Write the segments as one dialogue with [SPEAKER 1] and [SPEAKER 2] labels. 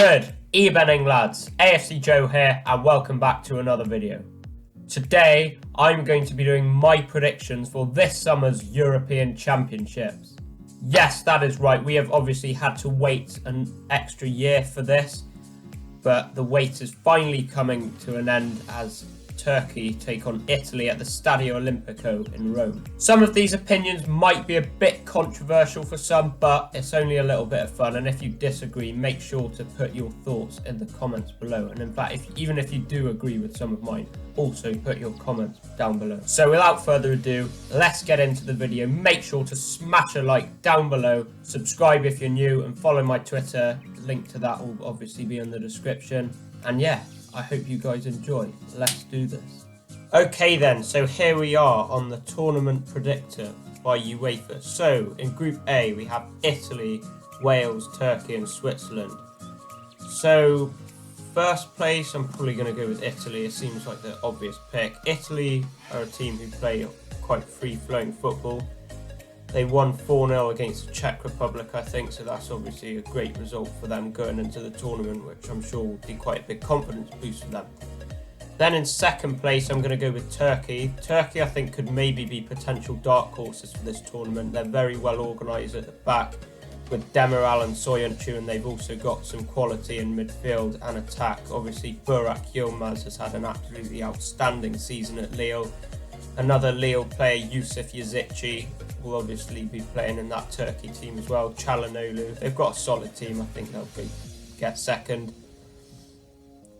[SPEAKER 1] Good evening lads, AFC Joe here and welcome back to another video. Today I'm going to be doing my predictions for this summer's European Championships. Yes, that is right, we have obviously had to wait an extra year for this, but the wait is finally coming to an end as Turkey take on Italy at the Stadio Olimpico in Rome. Some of these opinions might be a bit controversial for some, but it's only a little bit of fun, and if you disagree, make sure to put your thoughts in the comments below. And in fact, even if you do agree with some of mine, also put your comments down below. So without further ado, let's get into the video. Make sure to smash a like down below, subscribe if you're new, and follow my Twitter. The link to that will obviously be in the description. And yeah, I hope you guys enjoy. Let's do this. Okay then, so here we are on the tournament predictor by UEFA. So in Group A we have Italy, Wales, Turkey and Switzerland. So first place, I'm probably going to go with Italy. It seems like the obvious pick. Italy are a team who play quite free-flowing football. They won 4-0 against the Czech Republic, I think, so that's obviously a great result for them going into the tournament, which I'm sure will be quite a big confidence boost for them. Then in second place, I'm going to go with Turkey. Turkey, I think, could maybe be potential dark horses for this tournament. They're very well organised at the back with Demiral and Soyuncu, and they've also got some quality in midfield and attack. Obviously, Burak Yilmaz has had an absolutely outstanding season at Lille. Another Lille player, Yusuf Yazici, will obviously be playing in that Turkey team as well. Çalhanoğlu. They've got a solid team. I think they'll get second.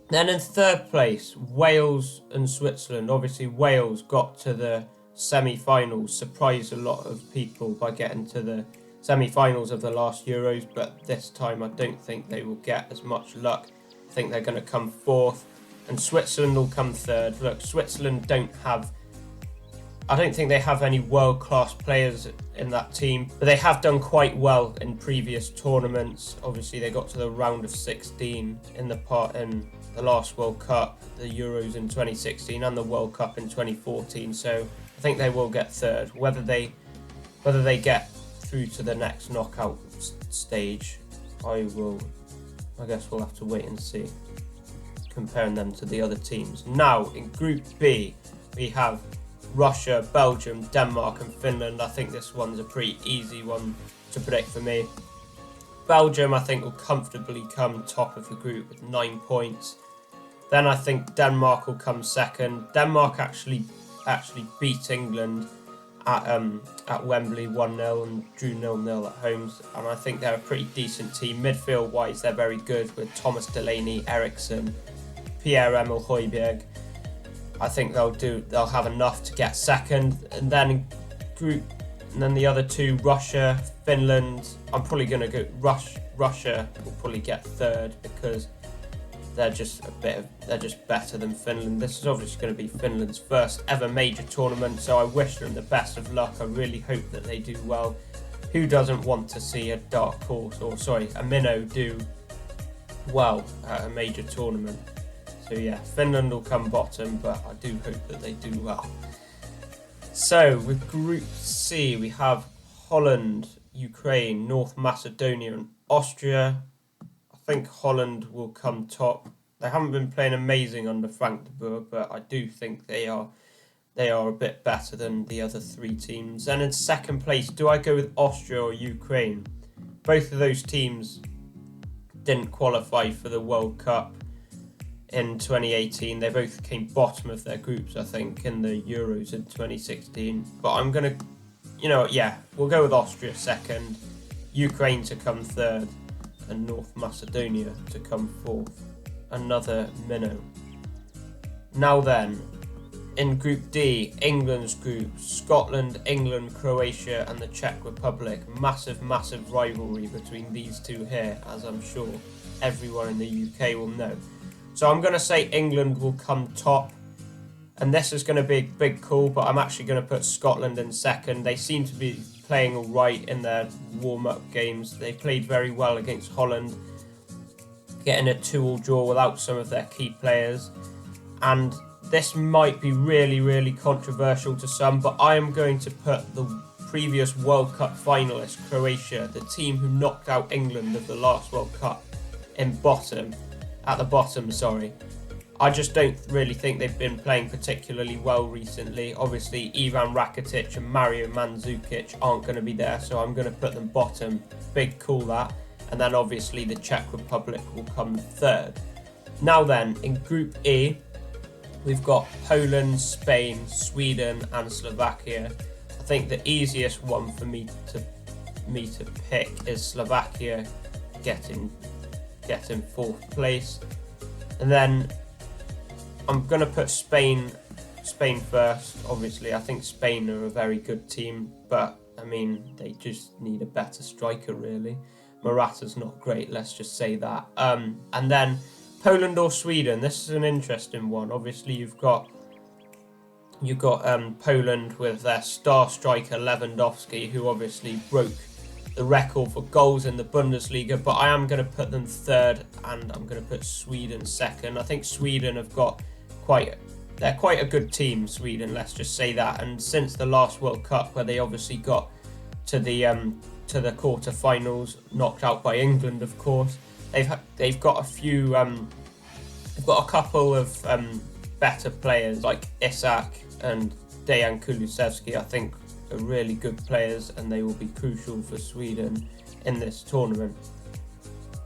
[SPEAKER 1] Then in third place, Wales and Switzerland. Obviously, Wales got to the semi-finals, surprised a lot of people by getting to the semi-finals of the last Euros, but this time I don't think they will get as much luck. I think they're going to come fourth, and Switzerland will come third. Look, Switzerland I don't think they have any world-class players in that team, but they have done quite well in previous tournaments. Obviously, they got to the round of 16 in the last World Cup, the Euros in 2016 and the World Cup in 2014. So I think they will get third. Whether they get through to the next knockout stage, I guess we'll have to wait and see, comparing them to the other teams. Now, in Group B, we have Russia, Belgium, Denmark and Finland. I think this one's a pretty easy one to predict for me. Belgium, I think, will comfortably come top of the group with 9 points. Then I think Denmark will come second. Denmark actually beat England at Wembley 1-0 and drew 0-0 at home. And I think they're a pretty decent team. Midfield-wise, they're very good with Thomas Delaney, Eriksson, Pierre-Emile Højbjerg. I think they'll have enough to get second. And then the other two, Russia, Finland. I'm probably going to go Russia will probably get third because they're just better than Finland. This is obviously going to be Finland's first ever major tournament, so I wish them the best of luck. I really hope that they do well. Who doesn't want to see a minnow do well at a major tournament? So yeah, Finland will come bottom, but I do hope that they do well. So with Group C, we have Holland, Ukraine, North Macedonia and Austria. I think Holland will come top. They haven't been playing amazing under Frank de Boer, but I do think they are a bit better than the other three teams. And in second place, do I go with Austria or Ukraine? Both of those teams didn't qualify for the World Cup in 2018. They both came bottom of their groups, I think, in the Euros in 2016. But I'm going to, we'll go with Austria second, Ukraine to come third, and North Macedonia to come fourth. Another minnow. Now then, in Group D, England's group, Scotland, England, Croatia and the Czech Republic. Massive rivalry between these two here, as I'm sure everyone in the UK will know. So I'm going to say England will come top, and this is going to be a big call, but I'm actually going to put Scotland in second. They seem to be playing all right in their warm-up games. They played very well against Holland, getting a 2-2 draw without some of their key players. And this might be really controversial to some, but I am going to put the previous World Cup finalist, Croatia, the team who knocked out England of the last World Cup, at the bottom, sorry. I just don't really think they've been playing particularly well recently. Obviously, Ivan Rakitic and Mario Mandzukic aren't going to be there, so I'm going to put them bottom. Big call that. And then obviously the Czech Republic will come third. Now then, in Group E, we've got Poland, Spain, Sweden and Slovakia. I think the easiest one for me to pick is Slovakia getting 4th place. And then I'm going to put Spain first. Obviously, I think Spain are a very good team, but I mean, they just need a better striker, really. Morata's not great, let's just say that. And then Poland or Sweden. This is an interesting one. Obviously, you've got Poland with their star striker Lewandowski, who obviously broke the record for goals in the Bundesliga, but I am going to put them third, and I'm going to put Sweden second. I think Sweden have got they're quite a good team, Sweden, let's just say that. And since the last World Cup, where they obviously got to the quarterfinals, knocked out by England, of course, they've got a couple of better players like Isak and Dejan Kulusevski. I think are really good players, and they will be crucial for Sweden in this tournament.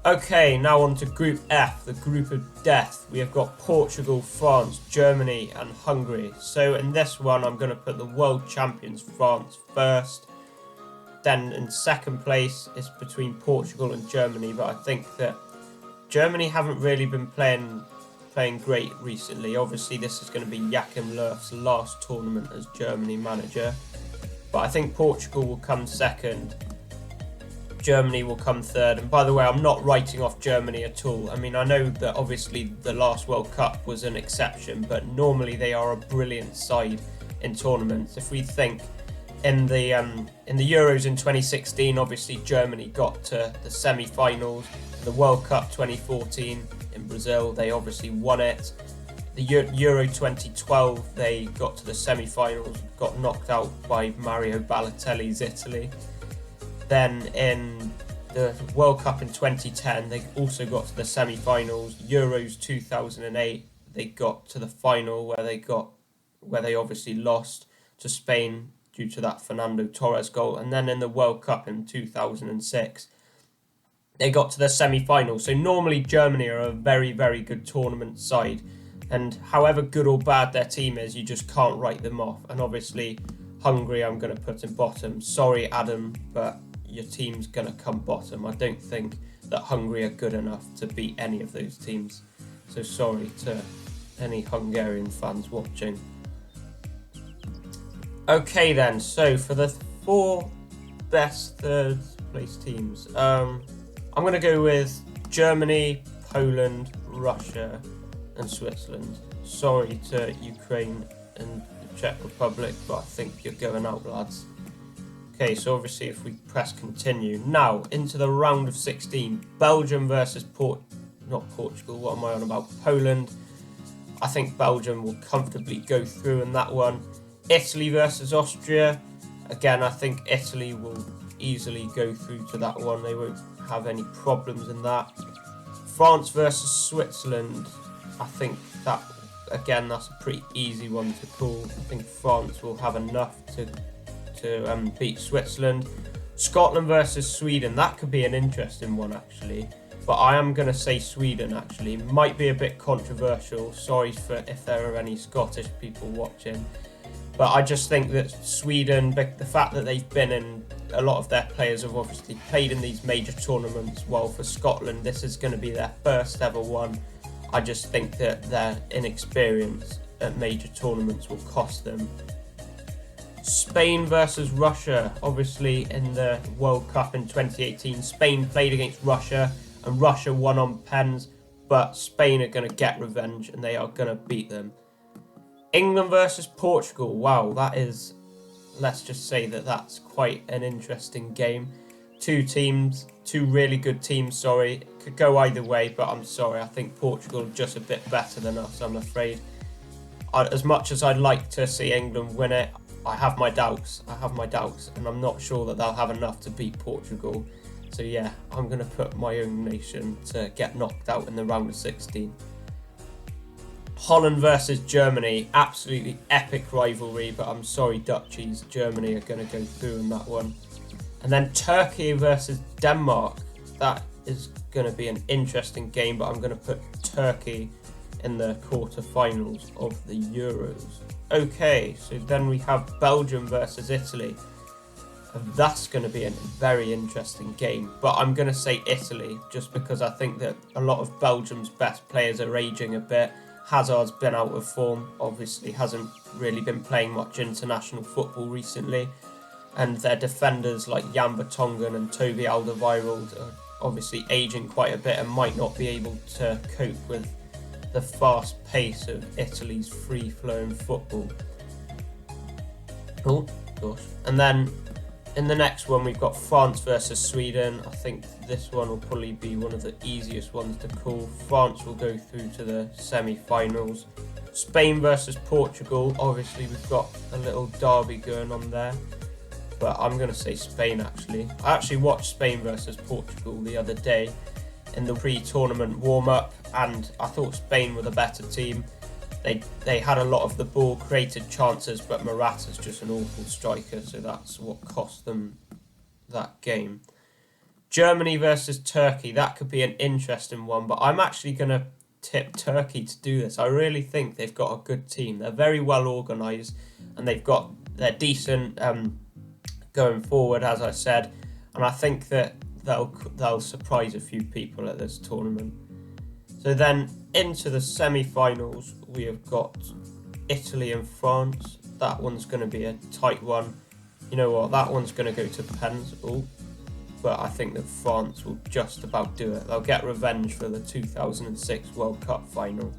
[SPEAKER 1] Okay, now on to Group F, the group of death. We have got Portugal, France, Germany and Hungary. So in this one, I'm going to put the world champions France first. Then in second place, it's between Portugal and Germany, but I think that Germany haven't really been playing great recently. Obviously, this is going to be Joachim Löw's last tournament as Germany manager. But I think Portugal will come second. Germany will come third. And by the way, I'm not writing off Germany at all. I mean, I know that obviously the last World Cup was an exception, but normally they are a brilliant side in tournaments. If we think in the Euros in 2016, obviously Germany got to the semi-finals. The World Cup 2014 in Brazil, they obviously won it. The Euro 2012, they got to the semi-finals, got knocked out by Mario Balotelli's Italy. Then in the World Cup in 2010, they also got to the semi-finals. Euros 2008, they got to the final where they obviously lost to Spain due to that Fernando Torres goal. And then in the World Cup in 2006, they got to the semi-final. So normally Germany are a very, very good tournament side. And however good or bad their team is, you just can't write them off. And obviously, Hungary, I'm going to put in bottom. Sorry, Adam, but your team's going to come bottom. I don't think that Hungary are good enough to beat any of those teams. So sorry to any Hungarian fans watching. Okay then, so for the 4 best third place teams, I'm going to go with Germany, Poland, Russia and Switzerland. Sorry to Ukraine and the Czech Republic, but I think you're going out, lads. Okay, so obviously if we press continue. Now, into the round of 16. Belgium versus not Portugal, what am I on about? Poland. I think Belgium will comfortably go through in that one. Italy versus Austria. Again, I think Italy will easily go through to that one. They won't have any problems in that. France versus Switzerland. I think that, again, that's a pretty easy one to call. I think France will have enough to beat Switzerland. Scotland versus Sweden. That could be an interesting one, actually. But I am going to say Sweden, actually. Might be a bit controversial. Sorry if there are any Scottish people watching. But I just think that Sweden, the fact that they've been in, a lot of their players have obviously played in these major tournaments, while for Scotland, this is going to be their first ever one. I just think that their inexperience at major tournaments will cost them. Spain versus Russia. Obviously, in the World Cup in 2018, Spain played against Russia and Russia won on pens, but Spain are going to get revenge and they are going to beat them. England versus Portugal. Wow, that is, let's just say that that's quite an interesting game. Two teams, two really good teams, sorry. It could go either way, but I'm sorry. I think Portugal are just a bit better than us, I'm afraid. As much as I'd like to see England win it, I have my doubts, and I'm not sure that they'll have enough to beat Portugal. So yeah, I'm going to put my own nation to get knocked out in the round of 16. Holland versus Germany, absolutely epic rivalry, but I'm sorry Dutchies, Germany are going to go through in that one. And then Turkey versus Denmark, that is going to be an interesting game, but I'm going to put Turkey in the quarterfinals of the Euros. Okay, so then we have Belgium versus Italy. That's going to be a very interesting game, but I'm going to say Italy just because I think that a lot of Belgium's best players are aging a bit. Hazard's been out of form, obviously hasn't really been playing much international football recently, and their defenders like Jan Vertonghen and Toby Alderweireld are obviously aging quite a bit and might not be able to cope with the fast pace of Italy's free-flowing football. Oh gosh. And then in the next one we've got France versus Sweden. I think this one will probably be one of the easiest ones to call. France will go through to the semi-finals. Spain versus Portugal. Obviously we've got a little derby going on there, but I'm going to say Spain actually. I actually watched Spain versus Portugal the other day in the pre-tournament warm-up, and I thought Spain were the better team. They had a lot of the ball, created chances, but Morata's just an awful striker, so that's what cost them that game. Germany versus Turkey, that could be an interesting one, but I'm actually going to tip Turkey to do this. I really think they've got a good team. They're very well organised, and they're decent going forward, as I said, and I think that they'll surprise a few people at this tournament. So then into the semi-finals, we have got Italy and France. That one's going to be a tight one. You know what? That one's going to go to pens. But I think that France will just about do it. They'll get revenge for the 2006 World Cup final.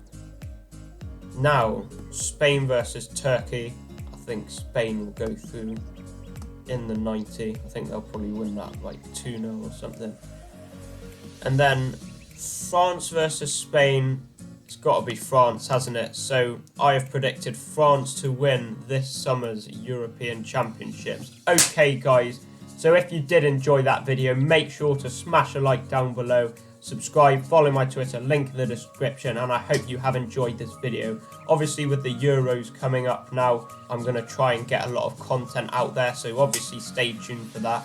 [SPEAKER 1] Now, Spain versus Turkey. I think Spain will go through in the 90. I think they'll probably win that like 2-0 or something. And then France versus Spain, it's got to be France, hasn't it? So I have predicted France to win this summer's European Championships. Okay guys, so if you did enjoy that video, make sure to smash a like down below, subscribe, follow my Twitter, link in the description, and I hope you have enjoyed this video. Obviously with the Euros coming up now, I'm going to try and get a lot of content out there, so obviously stay tuned for that.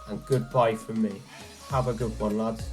[SPEAKER 1] And goodbye from me. Have a good one, lads.